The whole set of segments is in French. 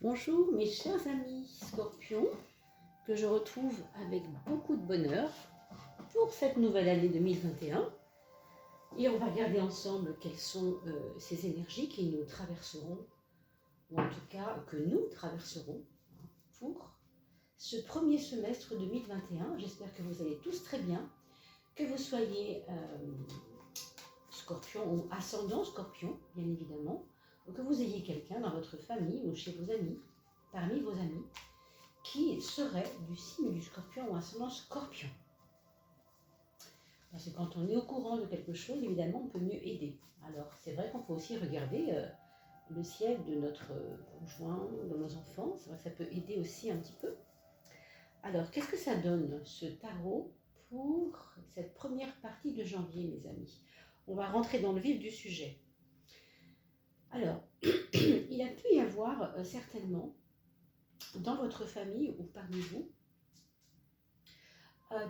Bonjour mes chers amis Scorpions, que je retrouve avec beaucoup de bonheur pour cette nouvelle année 2021. Et on va regarder ensemble quelles sont ces énergies qui nous traverseront, ou en tout cas que nous traverserons pour ce premier semestre 2021. J'espère que vous allez tous très bien, que vous soyez Scorpion ou ascendant Scorpion, bien évidemment, ou que vous ayez quelqu'un dans votre famille ou chez vos amis, parmi vos amis, qui serait du signe du Scorpion ou ascendant Scorpion. Parce que quand on est au courant de quelque chose, évidemment, on peut mieux aider. Alors, c'est vrai qu'on peut aussi regarder le ciel de notre conjoint, de nos enfants. C'est vrai que ça peut aider aussi un petit peu. Alors, qu'est-ce que ça donne, ce tarot, pour cette première partie de janvier, mes amis? On va rentrer dans le vif du sujet. Alors, il a pu y avoir certainement, dans votre famille ou parmi vous,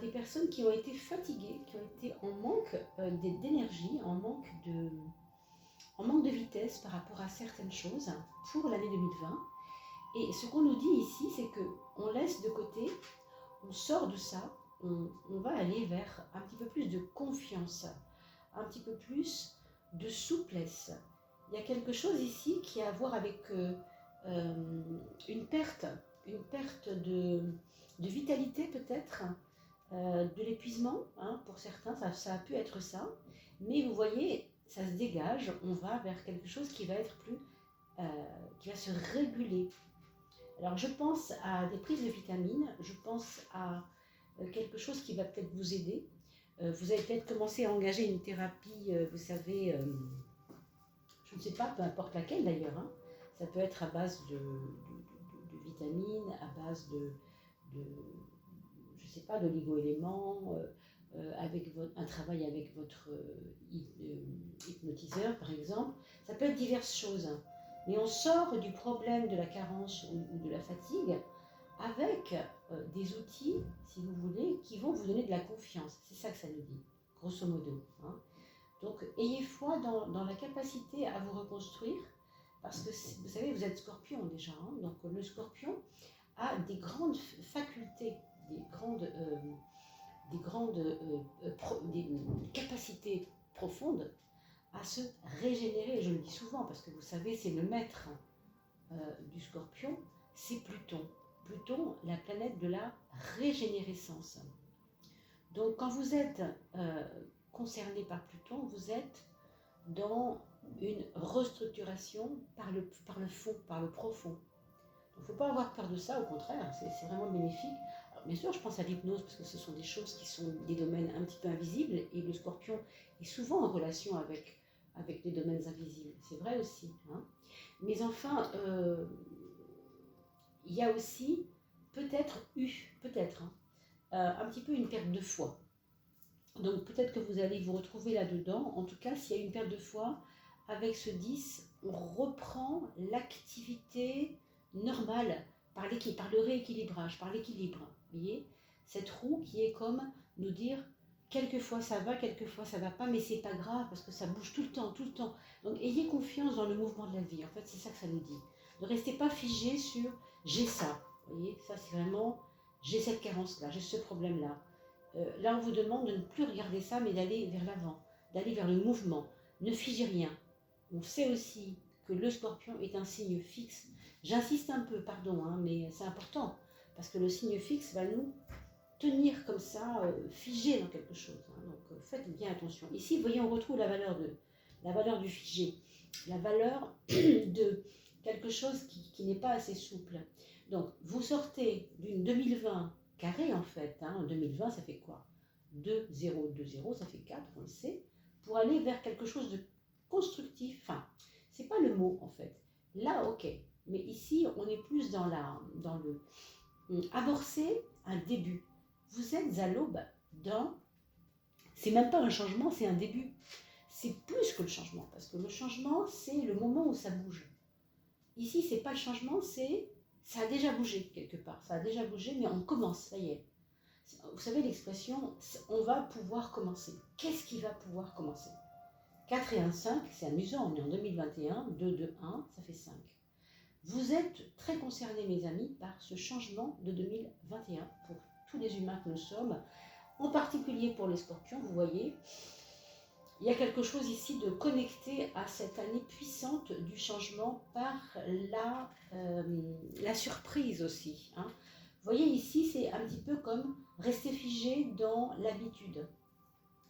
des personnes qui ont été fatiguées, qui ont été en manque d'énergie, en manque de vitesse par rapport à certaines choses pour l'année 2020. Et ce qu'on nous dit ici, c'est qu'on laisse de côté, on sort de ça, on va aller vers un petit peu plus de confiance, un petit peu plus de souplesse. Il y a quelque chose ici qui a à voir avec une perte de vitalité peut-être, de l'épuisement, hein, pour certains, ça a pu être ça, mais vous voyez, ça se dégage, on va vers quelque chose qui va être plus, qui va se réguler. Alors je pense à des prises de vitamines, je pense à quelque chose qui va peut-être vous aider. Vous avez peut-être commencé à engager une thérapie, vous savez, je ne sais pas, peu importe laquelle d'ailleurs, hein. Ça peut être à base de vitamines, à base de je ne sais pas, d'oligo-éléments, avec un travail avec votre hypnotiseur par exemple. Ça peut être diverses choses. Mais on sort du problème de la carence ou de la fatigue avec des outils, si vous voulez, qui vont vous donner de la confiance. C'est ça que ça nous dit, grosso modo, hein. Donc, ayez foi dans la capacité à vous reconstruire, parce que, vous savez, vous êtes Scorpion déjà, hein, donc le Scorpion a des grandes facultés, des capacités profondes à se régénérer. Je le dis souvent, parce que vous savez, c'est le maître du Scorpion, c'est Pluton. Pluton, la planète de la régénérescence. Donc, quand vous êtes concerné par Pluton, vous êtes dans une restructuration par le fond, par le profond. Il ne faut pas avoir peur de ça, au contraire, c'est vraiment bénéfique. Alors, bien sûr, je pense à l'hypnose, parce que ce sont des choses qui sont des domaines un petit peu invisibles, et le Scorpion est souvent en relation avec des domaines invisibles, c'est vrai aussi, hein. Mais enfin, il y a aussi peut-être un petit peu une perte de foi. Donc peut-être que vous allez vous retrouver là-dedans. En tout cas, s'il y a une perte de foi, avec ce 10, on reprend l'activité normale par le rééquilibrage, par l'équilibre. Vous voyez, cette roue qui est comme nous dire, quelquefois ça va, quelquefois ça va pas, mais c'est pas grave parce que ça bouge tout le temps, tout le temps. Donc ayez confiance dans le mouvement de la vie. En fait, c'est ça que ça nous dit. Ne restez pas figé sur j'ai ça. Vous voyez, ça c'est vraiment j'ai cette carence-là, j'ai ce problème-là. Là, on vous demande de ne plus regarder ça, mais d'aller vers l'avant, d'aller vers le mouvement. Ne figez rien. On sait aussi que le Scorpion est un signe fixe. J'insiste un peu, pardon, hein, mais c'est important, parce que le signe fixe va nous tenir comme ça, figé dans quelque chose, hein. Donc faites bien attention. Ici, vous voyez, on retrouve la valeur du figé, la valeur de quelque chose qui n'est pas assez souple. Donc, vous sortez d'une 2020 carré en fait, hein. En 2020, ça fait quoi? 2, 0, 2, 0, ça fait 4, on le sait, pour aller vers quelque chose de constructif. Enfin, c'est pas le mot en fait. Là, ok, mais ici, on est plus dans le amorcer un début. Vous êtes à l'aube d'un... C'est même pas un changement, c'est un début. C'est plus que le changement, parce que le changement, c'est le moment où ça bouge. Ici, c'est pas le changement, c'est... Ça a déjà bougé quelque part, ça a déjà bougé, mais on commence, ça y est. Vous savez l'expression, on va pouvoir commencer. Qu'est-ce qui va pouvoir commencer? 4 et 1, 5, c'est amusant, on est en 2021, 2, 2, 1, ça fait 5. Vous êtes très concernés, mes amis, par ce changement de 2021 pour tous les humains que nous sommes, en particulier pour les scorpions, vous voyez. Il y a quelque chose ici de connecté à cette année puissante du changement par la surprise aussi. Hein. Vous voyez ici, c'est un petit peu comme rester figé dans l'habitude.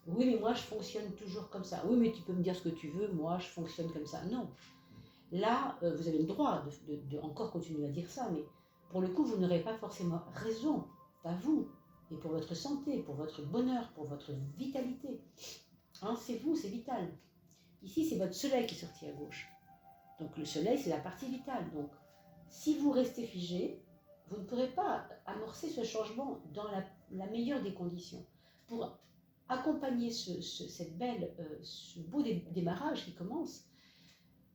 Oui, mais moi je fonctionne toujours comme ça. Oui, mais tu peux me dire ce que tu veux, moi je fonctionne comme ça. Non. Là, vous avez le droit de encore continuer à dire ça, mais pour le coup, vous n'aurez pas forcément raison, pas vous, et pour votre santé, pour votre bonheur, pour votre vitalité. Hein, c'est vous, c'est vital. Ici, c'est votre soleil qui est sorti à gauche. Donc le soleil, c'est la partie vitale. Donc, si vous restez figé, vous ne pourrez pas amorcer ce changement dans la meilleure des conditions. Pour accompagner ce beau démarrage qui commence,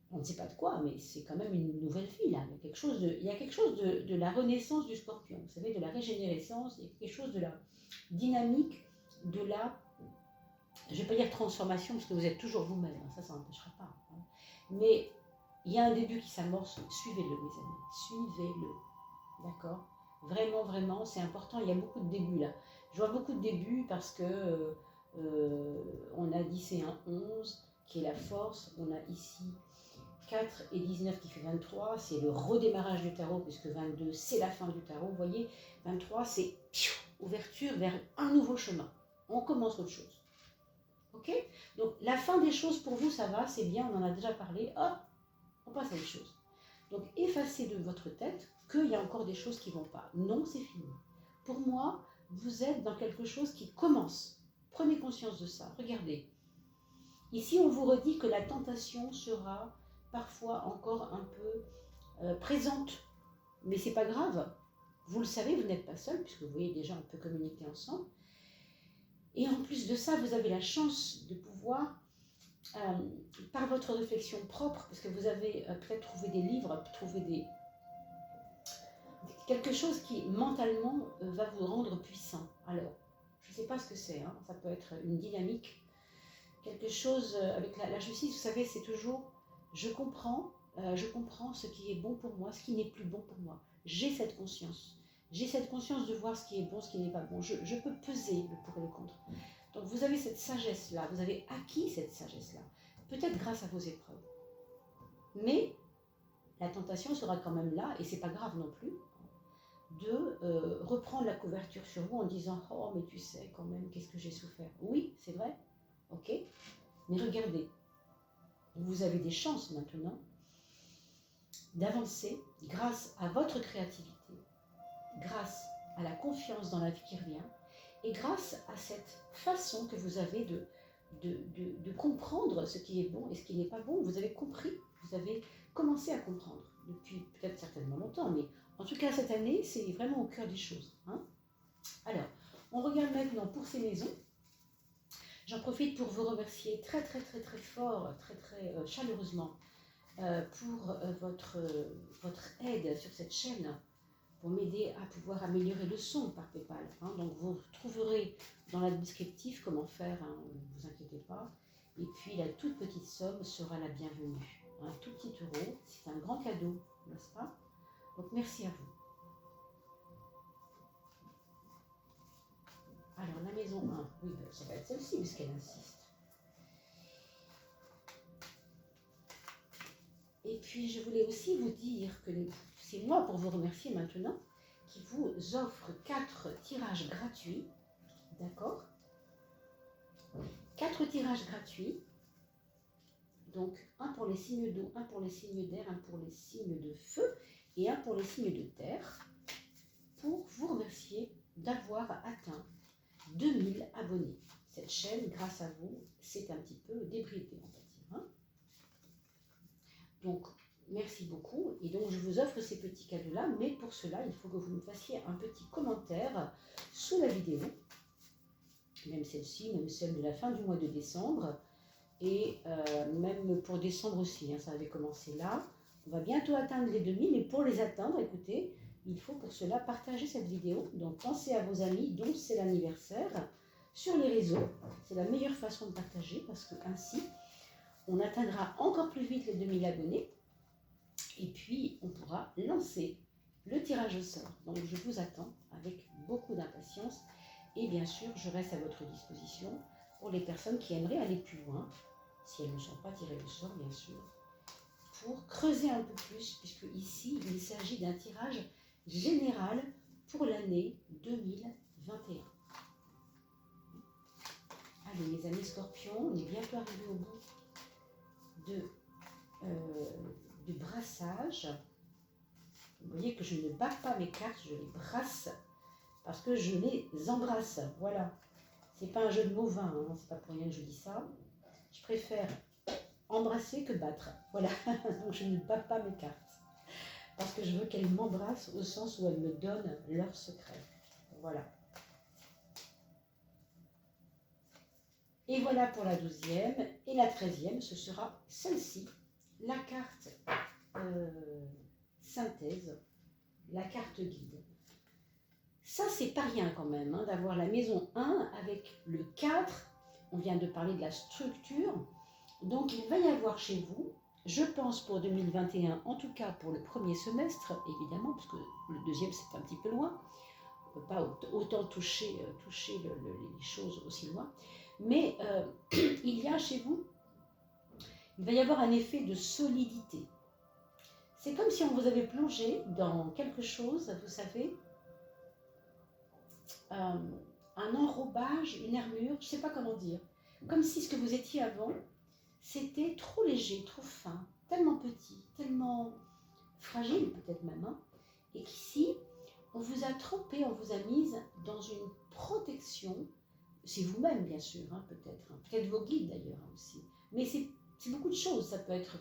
on ne sait pas de quoi, mais c'est quand même une nouvelle vie là. Il y a quelque chose de la renaissance du scorpion, vous savez, de la régénérescence, il y a quelque chose de la dynamique, de la, je ne vais pas dire transformation, parce que vous êtes toujours vous-même, hein, ça n'empêchera pas. Hein. Mais il y a un début qui s'amorce, suivez-le mes amis, suivez-le, d'accord? Vraiment, vraiment, c'est important, il y a beaucoup de débuts là. Je vois beaucoup de débuts parce que on a 10 et un 11, qui est la force, on a ici 4 et 19 qui fait 23, c'est le redémarrage du tarot, puisque 22 c'est la fin du tarot, vous voyez, 23 c'est ouverture vers un nouveau chemin, on commence autre chose. Ok? Donc la fin des choses pour vous, ça va, c'est bien, on en a déjà parlé, hop, on passe à autre chose. Donc effacez de votre tête qu'il y a encore des choses qui ne vont pas. Non, c'est fini. Pour moi, vous êtes dans quelque chose qui commence. Prenez conscience de ça, regardez. Ici, on vous redit que la tentation sera parfois encore un peu présente, mais c'est pas grave. Vous le savez, vous n'êtes pas seul, puisque vous voyez déjà, on peut communiquer ensemble. Et en plus de ça, vous avez la chance de pouvoir, par votre réflexion propre, parce que vous avez peut-être trouvé des livres, trouvé quelque chose qui mentalement va vous rendre puissant. Alors, je ne sais pas ce que c'est, hein, ça peut être une dynamique, quelque chose avec la justice, vous savez, c'est toujours je comprends ce qui est bon pour moi, ce qui n'est plus bon pour moi. J'ai cette conscience. J'ai cette conscience de voir ce qui est bon, ce qui n'est pas bon. Je peux peser le pour et le contre. Donc vous avez cette sagesse-là, vous avez acquis cette sagesse-là, peut-être grâce à vos épreuves. Mais la tentation sera quand même là, et c'est pas grave non plus, de reprendre la couverture sur vous en disant « Oh, mais tu sais quand même, qu'est-ce que j'ai souffert ?» Oui, c'est vrai, ok, mais regardez, vous avez des chances maintenant d'avancer grâce à votre créativité, grâce à la confiance dans la vie qui revient, et grâce à cette façon que vous avez de comprendre ce qui est bon et ce qui n'est pas bon. Vous avez compris, vous avez commencé à comprendre depuis peut-être certainement longtemps, mais en tout cas cette année, c'est vraiment au cœur des choses. Hein. Alors, on regarde maintenant pour ces maisons. J'en profite pour vous remercier très très très très fort, très très chaleureusement pour votre aide sur cette chaîne, pour m'aider à pouvoir améliorer le son par PayPal. Hein. Donc vous trouverez dans la descriptif comment faire, hein, ne vous inquiétez pas. Et puis la toute petite somme sera la bienvenue. Un tout petit euro, c'est un grand cadeau, n'est-ce pas? Donc merci à vous. Alors la maison 1, oui, ça va être celle-ci puisqu'elle insiste. Et puis je voulais aussi vous dire que c'est moi pour vous remercier maintenant, qui vous offre 4 tirages gratuits, d'accord? 4 tirages gratuits, donc un pour les signes d'eau, un pour les signes d'air, un pour les signes de feu et un pour les signes de terre, pour vous remercier d'avoir atteint 2000 abonnés. Cette chaîne, grâce à vous, c'est un petit peu débridé, on va dire. Hein. Donc, merci beaucoup. Et donc, je vous offre ces petits cadeaux-là, mais pour cela, il faut que vous me fassiez un petit commentaire sous la vidéo, même celle-ci, même celle de la fin du mois de décembre, et même pour décembre aussi, hein, ça avait commencé là. On va bientôt atteindre les 2000, et pour les atteindre, écoutez, il faut pour cela partager cette vidéo. Donc, pensez à vos amis dont c'est l'anniversaire sur les réseaux. C'est la meilleure façon de partager, parce que ainsi, on atteindra encore plus vite les 2000 abonnés. Et puis, on pourra lancer le tirage au sort. Donc, je vous attends avec beaucoup d'impatience. Et bien sûr, je reste à votre disposition pour les personnes qui aimeraient aller plus loin, si elles ne sont pas tirées au sort, bien sûr, pour creuser un peu plus, puisque ici, il s'agit d'un tirage général pour l'année 2021. Allez, mes amis scorpions, on est bientôt arrivé au bout du brassage. Vous voyez que je ne bats pas mes cartes, je les brasse parce que je les embrasse. Voilà. C'est pas un jeu de mots vain, hein, c'est pas pour rien que je dis ça. Je préfère embrasser que battre. Voilà. Donc je ne bats pas mes cartes. Parce que je veux qu'elles m'embrassent au sens où elles me donnent leurs secrets. Voilà. Et voilà pour la 12e. Et la 13e, ce sera celle-ci. La carte synthèse, la carte guide. Ça, c'est pas rien quand même, hein, d'avoir la maison 1 avec le 4. On vient de parler de la structure. Donc, il va y avoir chez vous, je pense pour 2021, en tout cas pour le premier semestre, évidemment, parce que le deuxième, c'est un petit peu loin. On ne peut pas autant toucher les choses aussi loin. Mais il y a chez vous, il va y avoir un effet de solidité. C'est comme si on vous avait plongé dans quelque chose, vous savez, un enrobage, une armure, je ne sais pas comment dire. Comme si ce que vous étiez avant, c'était trop léger, trop fin, tellement petit, tellement fragile peut-être même. Hein, et qu'ici, on vous a trempé, on vous a mise dans une protection. C'est vous-même bien sûr, hein, peut-être vos guides d'ailleurs hein, aussi. Mais c'est beaucoup de choses, ça peut être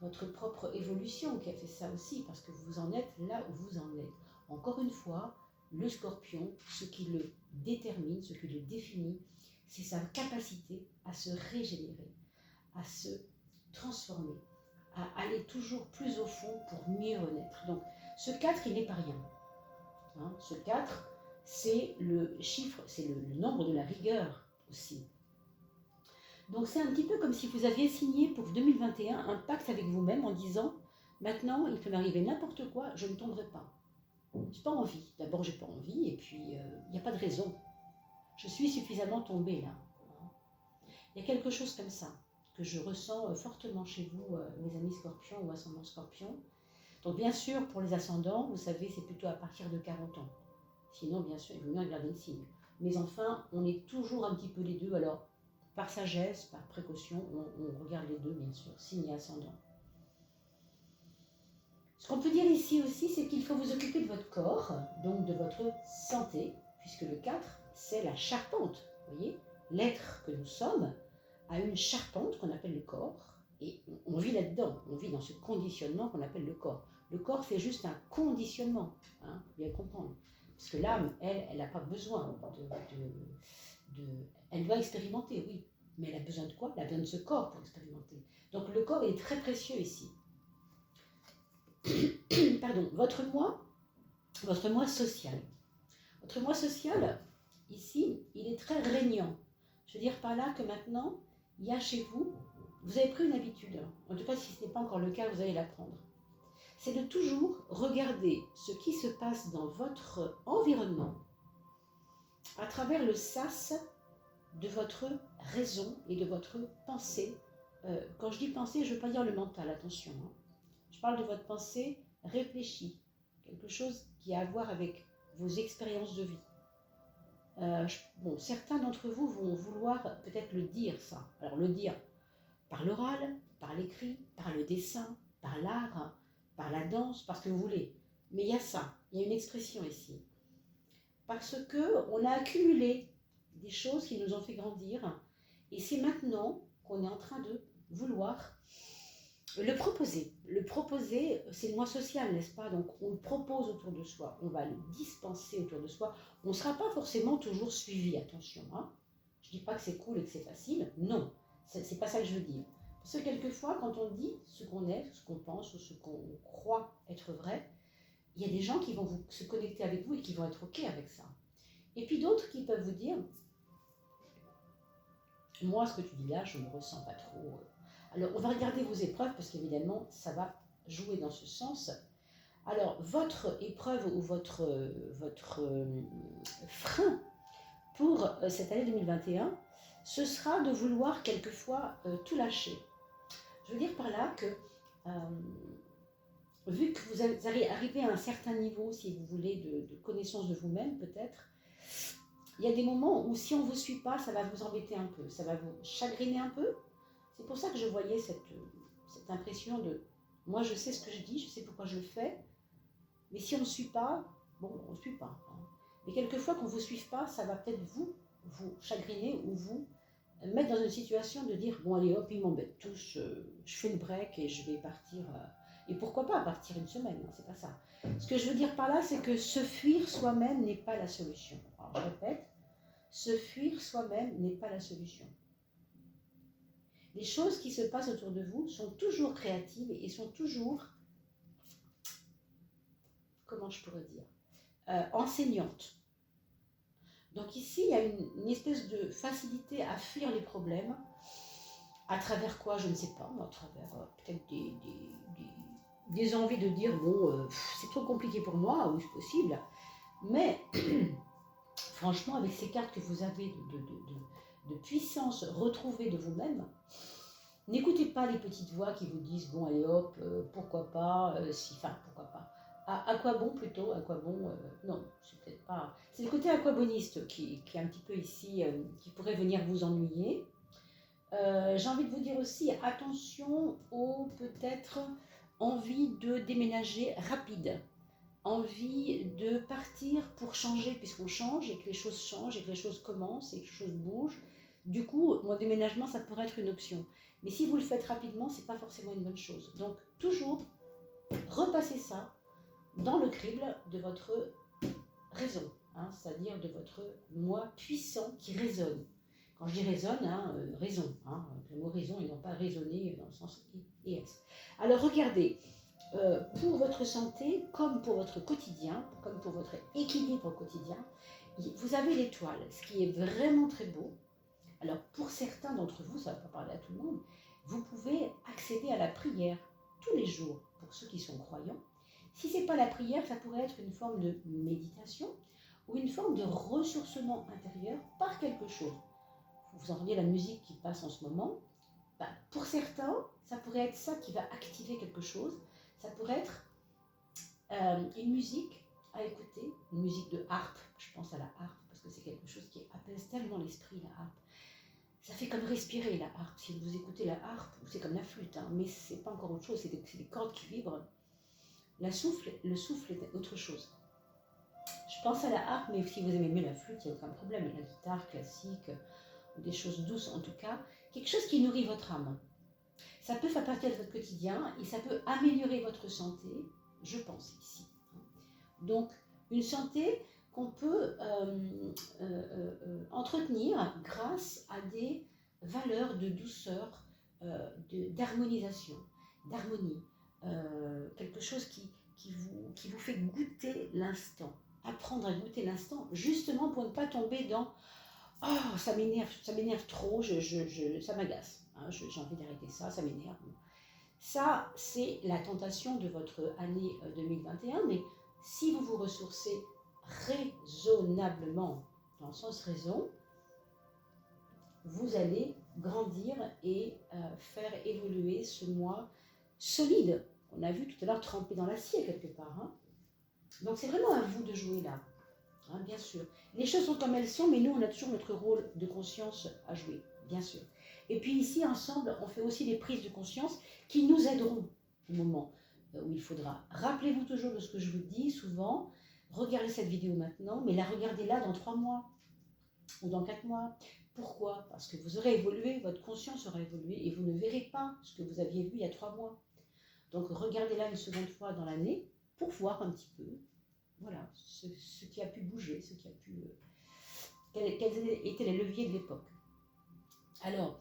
votre propre évolution qui a fait ça aussi, parce que vous en êtes là où vous en êtes. Encore une fois, le scorpion, ce qui le détermine, ce qui le définit, c'est sa capacité à se régénérer, à se transformer, à aller toujours plus au fond pour mieux renaître. Donc ce 4, il n'est pas rien. Hein, ce 4, c'est le chiffre, c'est le nombre de la rigueur aussi. Donc c'est un petit peu comme si vous aviez signé pour 2021 un pacte avec vous-même en disant « Maintenant, il peut m'arriver n'importe quoi, je ne tomberai pas. J'ai pas envie. D'abord, j'ai pas envie, et puis il n'y a pas de raison. Je suis suffisamment tombée là. » Il y a quelque chose comme ça que je ressens fortement chez vous, mes amis scorpions ou ascendants scorpions. Donc bien sûr, pour les ascendants, vous savez, c'est plutôt à partir de 40 ans. Sinon, bien sûr, il vaut mieux regarder le signe. Mais enfin, on est toujours un petit peu les deux. Alors, par sagesse, par précaution, on regarde les deux, bien sûr, signe et ascendant. Ce qu'on peut dire ici aussi, c'est qu'il faut vous occuper de votre corps, donc de votre santé, puisque le 4, c'est la charpente. Vous voyez, l'être que nous sommes a une charpente qu'on appelle le corps, et on vit là-dedans, on vit dans ce conditionnement qu'on appelle le corps. Le corps, c'est juste un conditionnement, hein, faut bien comprendre. Parce que l'âme, elle n'a pas besoin Elle doit expérimenter, oui, mais elle a besoin de quoi? Elle a besoin de ce corps pour expérimenter. Donc le corps est très précieux ici. Pardon, votre moi social. Votre moi social, ici, il est très régnant. Je veux dire par là que maintenant, il y a chez vous, vous avez pris une habitude, en tout cas si ce n'est pas encore le cas, vous allez l'apprendre. C'est de toujours regarder ce qui se passe dans votre environnement à travers le sas de votre raison et de votre pensée. Quand je dis pensée, je ne veux pas dire le mental, attention. Hein. Je parle de votre pensée réfléchie, quelque chose qui a à voir avec vos expériences de vie. Bon, certains d'entre vous vont vouloir peut-être le dire ça. Alors le dire par l'oral, par l'écrit, par le dessin, par l'art, par la danse, par ce que vous voulez. Mais il y a ça, il y a une expression ici. Parce qu'on a accumulé des choses qui nous ont fait grandir et c'est maintenant qu'on est en train de vouloir le proposer. Le proposer, c'est le moi social, n'est-ce pas? Donc on le propose autour de soi, on va le dispenser autour de soi. On ne sera pas forcément toujours suivi, attention. Hein. Je ne dis pas que c'est cool et que c'est facile, non, c'est pas ça que je veux dire. Parce que quelquefois, quand on dit ce qu'on est, ce qu'on pense ou ce qu'on croit être vrai, il y a des gens qui vont se connecter avec vous et qui vont être OK avec ça. Et puis d'autres qui peuvent vous dire « Moi, ce que tu dis là, je ne ressens pas trop. » Alors, on va regarder vos épreuves parce qu'évidemment, ça va jouer dans ce sens. Alors, votre épreuve ou votre frein pour cette année 2021, ce sera de vouloir quelquefois tout lâcher. Je veux dire par là que, vu que vous allez arriver à un certain niveau, si vous voulez, de connaissance de vous-même peut-être, il y a des moments où si on ne vous suit pas, ça va vous embêter un peu, ça va vous chagriner un peu. C'est pour ça que je voyais cette impression de, moi je sais ce que je dis, je sais pourquoi je le fais, mais si on ne suit pas, bon, on ne suit pas. Hein. Mais quelquefois qu'on ne vous suive pas, ça va peut-être vous chagriner ou vous mettre dans une situation de dire, bon allez hop, ils m'embêtent tous, je fais le break et je vais partir, et pourquoi pas partir une semaine, hein, c'est pas ça. Ce que je veux dire par là, c'est que se fuir soi-même n'est pas la solution. Alors je répète, se fuir soi-même n'est pas la solution. Les choses qui se passent autour de vous sont toujours créatives et sont toujours, comment je pourrais dire, enseignantes. Donc ici, il y a une espèce de facilité à fuir les problèmes. À travers quoi, je ne sais pas, à travers peut-être des envies de dire, bon, c'est trop compliqué pour moi, oui, c'est possible. Mais, franchement, avec ces cartes que vous avez de puissance retrouvée de vous-même, n'écoutez pas les petites voix qui vous disent, bon, allez hop, pourquoi pas, pourquoi pas. À quoi bon plutôt, à quoi bon, non, c'est peut-être pas... C'est le côté aquaboniste qui est un petit peu ici, qui pourrait venir vous ennuyer. J'ai envie de vous dire aussi, attention aux peut-être envie de déménager rapide. Envie de partir pour changer, puisqu'on change et que les choses changent et que les choses commencent et que les choses bougent. Du coup, mon déménagement, ça pourrait être une option. Mais si vous le faites rapidement, ce n'est pas forcément une bonne chose. Donc, toujours repasser ça dans le crible de votre raison, hein, c'est-à-dire de votre moi puissant qui résonne. Quand je dis résonne, raison, hein, le mot raison et non pas raisonner dans le sens ES. Alors regardez, pour votre santé, comme pour votre quotidien, comme pour votre équilibre quotidien, vous avez l'étoile, ce qui est vraiment très beau. Alors pour certains d'entre vous, ça ne va pas parler à tout le monde, vous pouvez accéder à la prière tous les jours pour ceux qui sont croyants. Si ce n'est pas la prière, ça pourrait être une forme de méditation ou une forme de ressourcement intérieur par quelque chose. Vous entendez la musique qui passe en ce moment. Pour certains, ça pourrait être ça qui va activer quelque chose. Ça pourrait être une musique à écouter, une musique de harpe. Je pense à la harpe parce que c'est quelque chose qui apaise tellement l'esprit, la harpe. Ça fait comme respirer la harpe. Si vous écoutez la harpe, c'est comme la flûte, hein, mais c'est pas encore autre chose, c'est des cordes qui vibrent. Le souffle est autre chose. Je pense à la harpe, mais si vous aimez mieux la flûte, il n'y a aucun problème. La guitare classique, des choses douces en tout cas, quelque chose qui nourrit votre âme. Ça peut faire partie de votre quotidien et ça peut améliorer votre santé, je pense ici. Donc, une santé qu'on peut entretenir grâce à des valeurs de douceur, d'harmonisation, d'harmonie. Quelque chose qui vous fait goûter l'instant. Apprendre à goûter l'instant, justement pour ne pas tomber dans « Oh, ça m'énerve trop, ça m'agace, hein, j'ai envie d'arrêter ça, ça m'énerve. » Ça, c'est la tentation de votre année 2021, mais si vous vous ressourcez raisonnablement, dans le sens raison, vous allez grandir et faire évoluer ce moi solide. On a vu tout à l'heure tremper dans l'acier quelque part. Hein. Donc c'est vraiment à vous de jouer là, hein, bien sûr. Les choses sont comme elles sont, mais nous on a toujours notre rôle de conscience à jouer, bien sûr. Et puis ici ensemble, on fait aussi des prises de conscience qui nous aideront au moment où il faudra. Rappelez-vous toujours de ce que je vous dis souvent, regardez cette vidéo maintenant, mais la regardez là dans 3 mois ou dans 4 mois. Pourquoi? Parce que vous aurez évolué, votre conscience aura évolué et vous ne verrez pas ce que vous aviez vu il y a 3 mois. Donc regardez-la une seconde fois dans l'année pour voir un petit peu, voilà, ce qui a pu bouger, ce qui a pu, quels étaient les leviers de l'époque. Alors,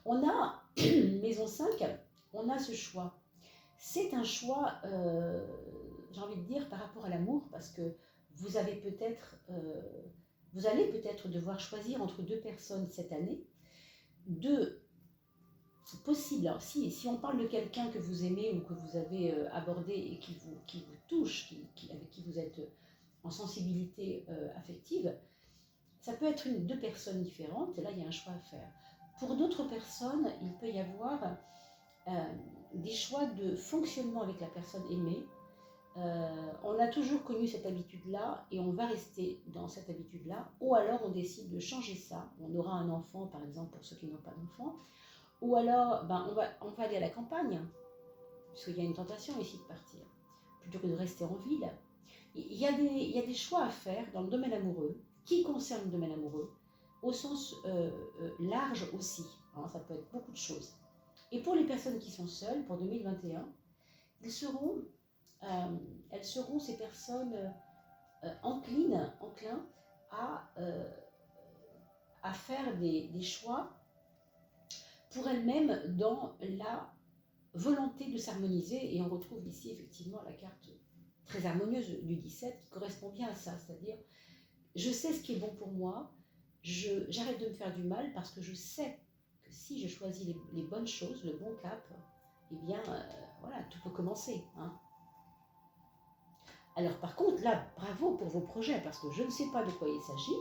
on a, maison 5, on a ce choix. C'est un choix, j'ai envie de dire, par rapport à l'amour, parce que vous allez peut-être devoir choisir entre 2 personnes cette année, 2 possible. Alors, si on parle de quelqu'un que vous aimez ou que vous avez abordé et qui vous touche, avec qui vous êtes en sensibilité affective, ça peut être deux personnes différentes, et là il y a un choix à faire. Pour d'autres personnes, il peut y avoir des choix de fonctionnement avec la personne aimée. On a toujours connu cette habitude-là et on va rester dans cette habitude-là, ou alors on décide de changer ça. On aura un enfant, par exemple, pour ceux qui n'ont pas d'enfant, ou alors on va aller à la campagne, puisqu'il y a une tentation ici de partir, plutôt que de rester en ville. Il y a des choix à faire dans le domaine amoureux, qui concernent le domaine amoureux, au sens large aussi. Hein, ça peut être beaucoup de choses. Et pour les personnes qui sont seules, pour 2021, elles seront ces personnes enclins à faire des choix pour elles-mêmes dans la volonté de s'harmoniser. Et on retrouve ici effectivement la carte très harmonieuse du 17 qui correspond bien à ça, c'est-à-dire je sais ce qui est bon pour moi, j'arrête de me faire du mal parce que je sais que si je choisis les bonnes choses, le bon cap, eh bien voilà, tout peut commencer. Hein. Alors par contre, là, bravo pour vos projets, parce que je ne sais pas de quoi il s'agit,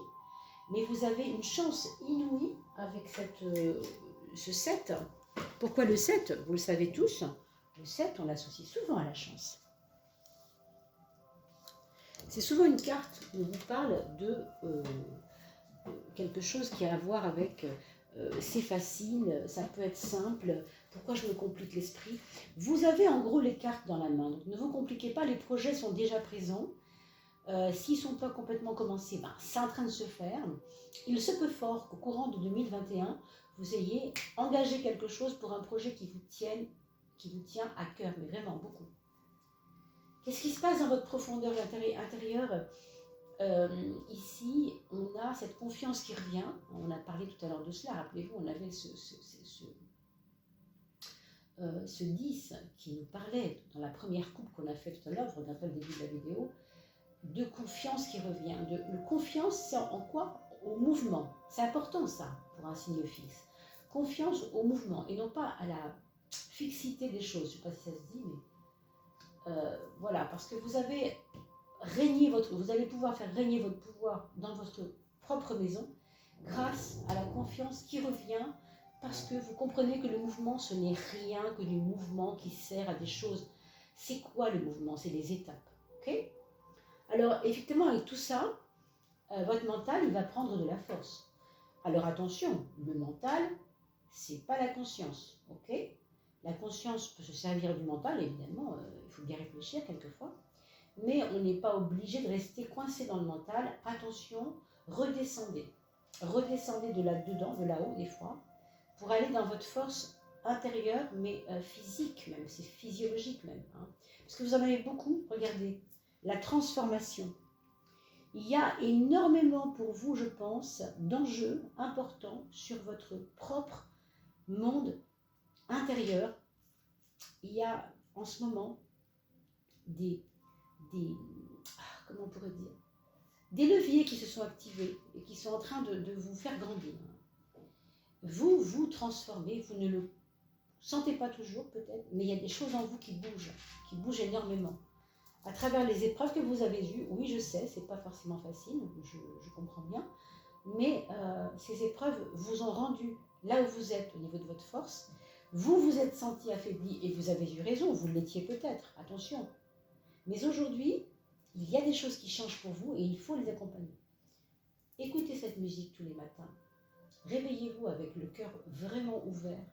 mais vous avez une chance inouïe avec ce 7. Pourquoi le 7? Vous le savez tous, le 7, on l'associe souvent à la chance. C'est souvent une carte qui vous parle de quelque chose qui a à voir avec c'est facile, ça peut être simple, pourquoi je me complique l'esprit. Vous avez en gros les cartes dans la main, donc ne vous compliquez pas, les projets sont déjà présents. S'ils ne sont pas complètement commencés, c'est en train de se faire. Il se peut fort qu'au courant de 2021, vous ayez engagé quelque chose pour un projet qui vous tient à cœur, mais vraiment beaucoup. Qu'est-ce qui se passe dans votre profondeur intérieure? Ici, on a cette confiance qui revient. On a parlé tout à l'heure de cela. Rappelez-vous, on avait ce 10 qui nous parlait dans la première coupe qu'on a fait tout à l'heure. Vous regardez le début de la vidéo. De confiance qui revient. Le confiance, c'est en quoi? Au mouvement. C'est important ça pour un signe fixe. Confiance au mouvement et non pas à la fixité des choses. Je ne sais pas si ça se dit, mais voilà, parce que vous allez pouvoir faire régner votre pouvoir dans votre propre maison grâce à la confiance qui revient parce que vous comprenez que le mouvement, ce n'est rien que du mouvement qui sert à des choses. C'est quoi le mouvement? C'est des étapes. Ok? Alors, effectivement, avec tout ça, votre mental, il va prendre de la force. Alors, attention, le mental, c'est pas la conscience. Ok? La conscience peut se servir du mental, évidemment, il faut bien réfléchir quelquefois. Mais on n'est pas obligé de rester coincé dans le mental. Attention, redescendez. Redescendez de là-dedans, de là-haut des fois, pour aller dans votre force intérieure, mais physique même, c'est physiologique même. Hein. Parce que vous en avez beaucoup, regardez, la transformation. Il y a énormément pour vous, je pense, d'enjeux importants sur votre propre monde intérieur. Il y a en ce moment comment on pourrait dire, des leviers qui se sont activés et qui sont en train de vous faire grandir. Vous vous transformez, vous ne le sentez pas toujours peut-être, mais il y a des choses en vous qui bougent énormément. À travers les épreuves que vous avez eues, oui je sais, c'est pas forcément facile, je comprends bien, mais ces épreuves vous ont rendu là où vous êtes au niveau de votre force. Vous vous êtes senti affaibli et vous avez eu raison, vous l'étiez peut-être, attention. Mais aujourd'hui, il y a des choses qui changent pour vous et il faut les accompagner. Écoutez cette musique tous les matins. Réveillez-vous avec le cœur vraiment ouvert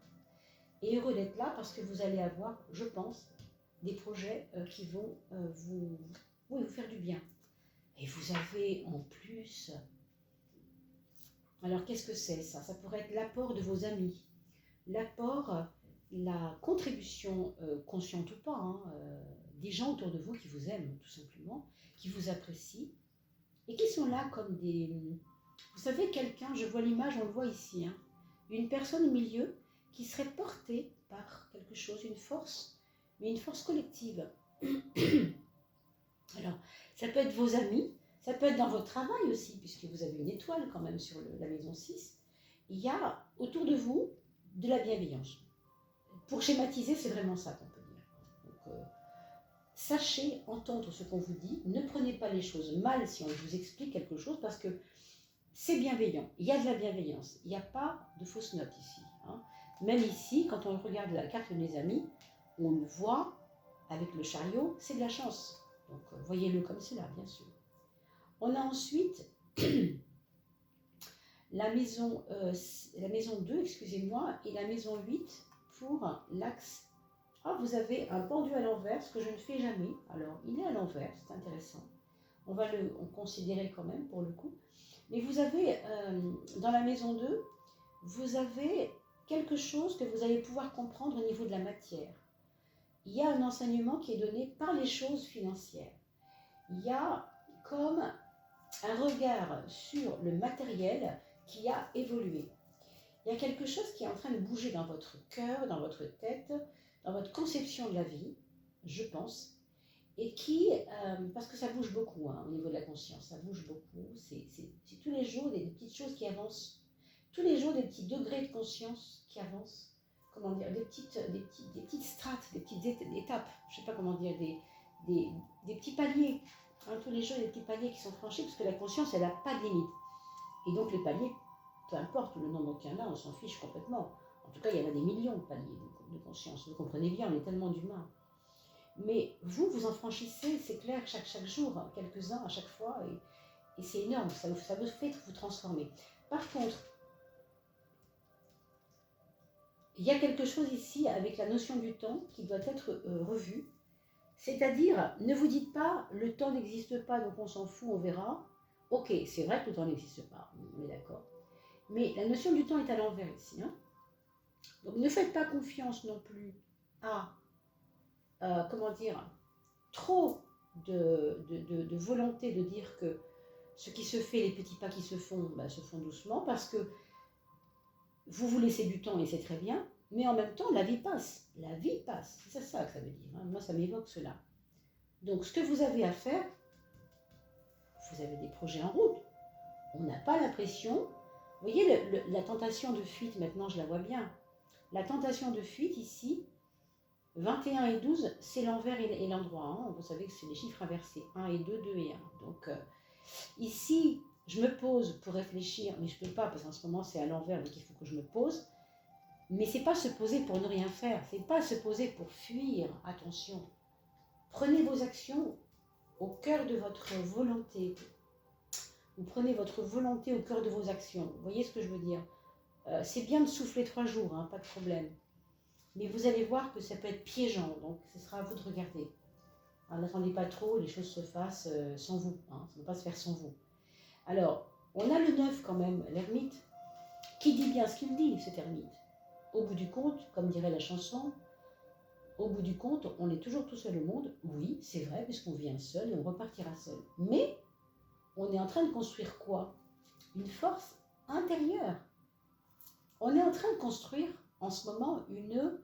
et heureux d'être là parce que vous allez avoir, je pense, des projets qui vont vous faire du bien. Et vous avez en plus... Alors qu'est-ce que c'est ça? Ça pourrait être l'apport de vos amis. L'apport, la contribution, consciente ou pas, hein, des gens autour de vous qui vous aiment, tout simplement, qui vous apprécient, et qui sont là comme des... Vous savez, quelqu'un, je vois l'image, on le voit ici, hein, une personne au milieu qui serait portée par quelque chose, une force, mais une force collective. Alors, ça peut être vos amis, ça peut être dans votre travail aussi, puisque vous avez une étoile quand même sur la maison 6. Il y a autour de vous de la bienveillance. Pour schématiser, c'est vraiment ça qu'on peut dire. Donc, sachez entendre ce qu'on vous dit, ne prenez pas les choses mal si on vous explique quelque chose, parce que c'est bienveillant, il y a de la bienveillance, il n'y a pas de fausses notes ici. Hein. Même ici, quand on regarde la carte de mes amis, on le voit avec le chariot, c'est de la chance. Donc voyez-le comme cela, bien sûr. On a ensuite la maison 2, excusez-moi, et la maison 8 pour l'axe. Ah, vous avez un pendu à l'envers, ce que je ne fais jamais. Alors, il est à l'envers, c'est intéressant. On va le considérer quand même pour le coup. Mais vous avez, dans la maison 2, vous avez quelque chose que vous allez pouvoir comprendre au niveau de la matière. Il y a un enseignement qui est donné par les choses financières. Il y a comme un regard sur le matériel qui a évolué. Il y a quelque chose qui est en train de bouger dans votre cœur, dans votre tête, dans votre conception de la vie, je pense, et qui, parce que ça bouge beaucoup au niveau de la conscience, ça bouge beaucoup, c'est tous les jours des petites choses qui avancent, tous les jours des petits degrés de conscience qui avancent, comment dire, des petites strates, des petites étapes, je ne sais pas comment dire, des petits paliers, tous les jours des petits paliers qui sont franchis, parce que la conscience, elle n'a pas de limite. Et donc les paliers, peu importe le nombre qu'il y en a, on s'en fiche complètement. En tout cas, il y en a des millions de paliers de conscience, vous comprenez bien, on est tellement d'humains. Mais vous en franchissez, c'est clair, chaque jour, quelques-uns à chaque fois, et c'est énorme, ça vous fait vous transformer. Par contre, il y a quelque chose ici avec la notion du temps qui doit être revue. C'est-à-dire, ne vous dites pas, le temps n'existe pas, donc on s'en fout, on verra. Ok, c'est vrai que le temps n'existe pas, on est d'accord. Mais la notion du temps est à l'envers ici. Hein. Donc ne faites pas confiance non plus à, comment dire, trop de volonté de dire que ce qui se fait, les petits pas qui se font doucement, parce que vous vous laissez du temps et c'est très bien, mais en même temps, la vie passe. La vie passe, c'est ça que ça veut dire. Hein. Moi, ça m'évoque cela. Donc, ce que vous avez à faire, vous avez des projets en route. On n'a pas la pression. Vous voyez, la tentation de fuite, maintenant, je la vois bien. La tentation de fuite, ici, 21 et 12, c'est l'envers et l'endroit. Hein. Vous savez que c'est les chiffres inversés. 1 et 2, 2 et 1. Donc, ici, je me pose pour réfléchir, mais je ne peux pas, parce qu'en ce moment, c'est à l'envers, donc il faut que je me pose. Mais ce n'est pas se poser pour ne rien faire. Ce n'est pas se poser pour fuir. Attention. Prenez vos actions au cœur de votre volonté. Vous prenez votre volonté au cœur de vos actions. Vous voyez ce que je veux dire? C'est bien de souffler 3 jours, hein, pas de problème. Mais vous allez voir que ça peut être piégeant, donc ce sera à vous de regarder. N'attendez pas trop, les choses se fassent sans vous. Hein, ça ne va pas se faire sans vous. Alors, on a le 9 quand même, l'ermite, qui dit bien ce qu'il dit, cet ermite. Au bout du compte, comme dirait la chanson, au bout du compte, on est toujours tout seul au monde. Oui, c'est vrai, puisqu'on vient seul et on repartira seul. Mais on est en train de construire quoi? Une force intérieure. On est en train de construire en ce moment une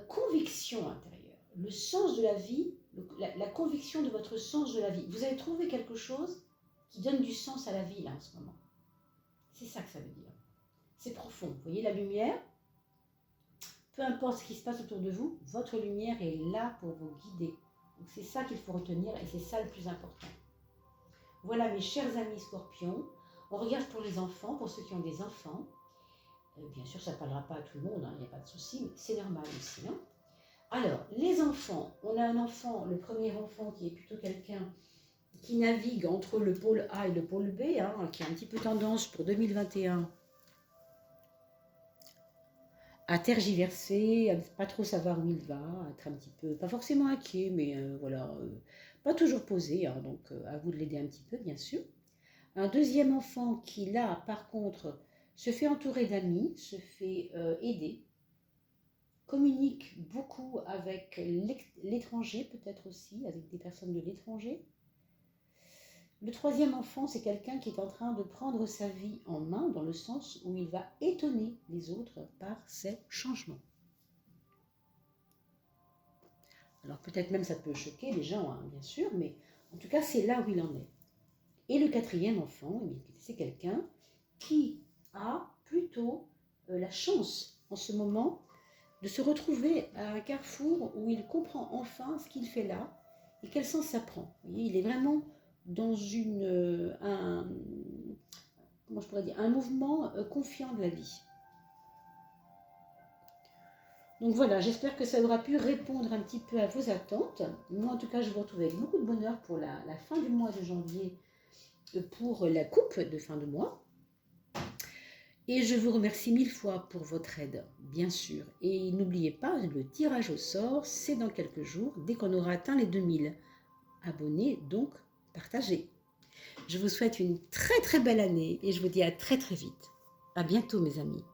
conviction intérieure. Le sens de la vie, la conviction de votre sens de la vie. Vous avez trouvé quelque chose qui donne du sens à la vie là en ce moment. C'est ça que ça veut dire. C'est profond. Vous voyez la lumière? Peu importe ce qui se passe autour de vous, votre lumière est là pour vous guider. Donc c'est ça qu'il faut retenir et c'est ça le plus important. Voilà mes chers amis scorpions. On regarde pour les enfants, pour ceux qui ont des enfants. Bien sûr, ça ne parlera pas à tout le monde, il n'y a pas de souci, mais c'est normal aussi. Hein. Alors, les enfants, on a un enfant, le premier enfant qui est plutôt quelqu'un qui navigue entre le pôle A et le pôle B, hein, qui a un petit peu tendance pour 2021 à tergiverser, à ne pas trop savoir où il va, à être un petit peu, pas forcément inquiet, mais voilà, pas toujours posé, hein, donc à vous de l'aider un petit peu, bien sûr. Un deuxième enfant qui, là, par contre, se fait entourer d'amis, se fait aider, communique beaucoup avec l'étranger, peut-être aussi, avec des personnes de l'étranger. Le troisième enfant, c'est quelqu'un qui est en train de prendre sa vie en main, dans le sens où il va étonner les autres par ses changements. Alors peut-être même ça peut choquer les gens, hein, bien sûr, mais en tout cas c'est là où il en est. Et le quatrième enfant, c'est quelqu'un qui a plutôt la chance en ce moment de se retrouver à un carrefour où il comprend enfin ce qu'il fait là et quel sens ça prend. Vous voyez, il est vraiment dans comment je pourrais dire, un mouvement confiant de la vie. Donc voilà, j'espère que ça aura pu répondre un petit peu à vos attentes. Moi, en tout cas, je vous retrouve avec beaucoup de bonheur pour la fin du mois de janvier, pour la coupe de fin de mois. Et je vous remercie 1000 fois pour votre aide, bien sûr. Et n'oubliez pas, le tirage au sort, c'est dans quelques jours, dès qu'on aura atteint les 2000 abonnés, donc partagez. Je vous souhaite une très très belle année et je vous dis à très très vite. À bientôt mes amis.